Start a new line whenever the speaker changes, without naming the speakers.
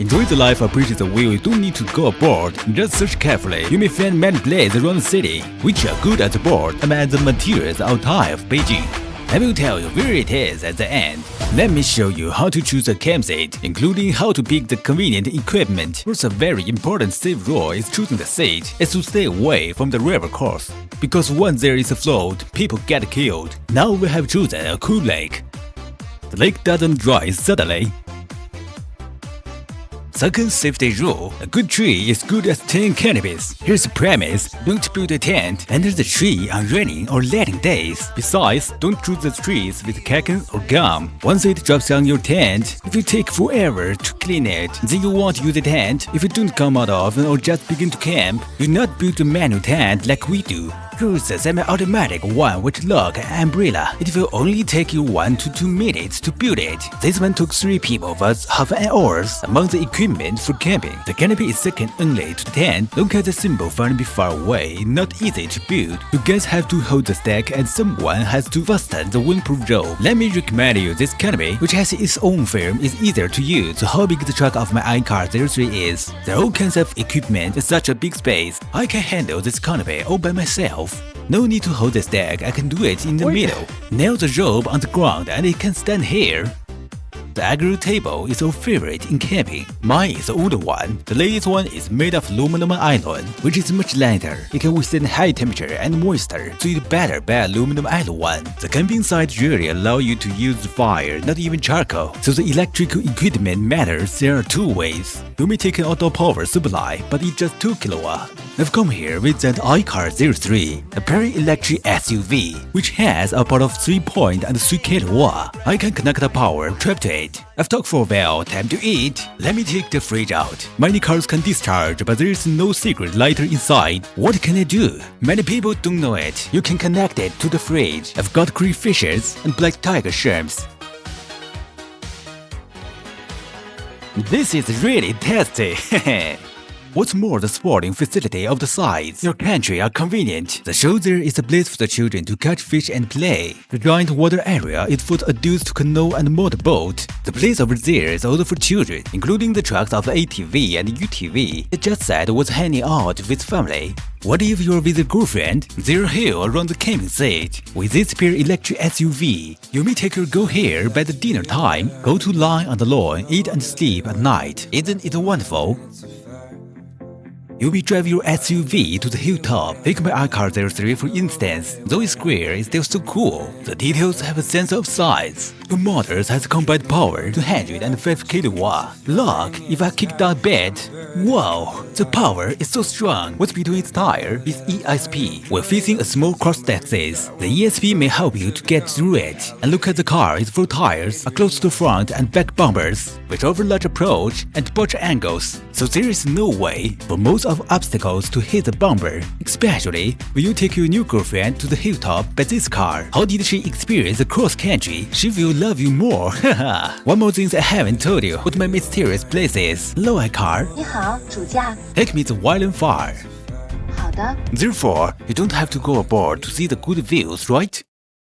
Enjoy the life, appreciate the view. You don't need to go aboard. Just search carefully. You may find many places around the city which are good at the board and at the materials outside of Beijing. I will tell you where it is at the end. Let me show you how to choose a campsite, including how to pick the convenient equipment. First, a very important safe rule is choosing the site is to stay away from the river course. Because once there is a flood, people get killed. Now we have chosen a cool lake. The lake doesn't dry suddenly. Second safety rule, a good tree is good as 10 canopies. Here's the premise, don't build a tent under the tree on rainy or letting days. Besides, don't choose the trees with cacan or gum. Once it drops on your tent, it will take forever to clean it. Then you won't use the tent if you don't come out often or just begin to camp. Do not build a manual tent like we do. Choose a semi-automatic one with lock and umbrella. It will only take you 1 to 2 minutes to build it. This one took 3 people of us half an hour. Among the equipment for camping, the canopy is second only to the tent. Look at the symbol found be far away, not easy to build. You guys have to hold the stack and someone has to fasten the windproof rope. Let me recommend you this canopy, which has its own frame, is easier to use. So how big the truck of my iCAR03 is. There are all kinds of equipment in such a big space. I can handle this canopy all by myself. No need to hold the stack, I can do it in the middle. Nail the rope on the ground and it can stand here. The aggro table is our favorite in camping. Mine is the older one. The latest one is made of aluminum iron, which is much lighter. It can withstand high temperature and moisture, so it's better by aluminum iron one. The camping sites rarely allow you to use fire, not even charcoal. So the electrical equipment matters. There are 2 ways. You may take an auto power supply, but it's just 2 kW. I've come here with an iCAR03, a very electric SUV, which has a power of 3.3 kW. I can connect the power trap to it. I've talked for a while, time to eat. Let me take the fridge out. Many cars can discharge, but there is no secret lighter inside. What can I do? Many people don't know it. You can connect it to the fridge. I've got crayfishes and black tiger shrimps. This is really tasty. What's more, the sporting facility of the sites, your country are convenient. The show there is a place for the children to catch fish and play. The giant water area is for the adults to canoe and motorboat. The place over there is also for children, including the trucks of the ATV and UTV. I just said was hanging out with family. What if you're with a girlfriend? There are hills around the camping site. With this pure electric SUV, you may take your girl here by the dinner time, go to lie on the lawn, eat and sleep at night. Isn't it wonderful? You may drive your SUV to the hilltop. Take my iCAR03 for instance. Though it's square, it's still so cool. The details have a sense of size. The motors has combined power 205 kW. Look, if I kick that bed, wow, the power is so strong. What's between its tire is ESP. We're facing a small cross axis. The ESP may help you to get through it. And look at the car, its 4 tires are close to the front and back bumpers, which offer large approach and departure angles. So there is no way for most of obstacles to hit the bumper, especially when you take your new girlfriend to the hilltop by this car. How did she experience the cross country? She will love you more. Haha. One more thing I haven't told you what my mysterious place is. Hello, iCar.
你好，主驾。
Take me to Violent Fire.
好的。
Therefore, you don't have to go aboard to see the good views, right?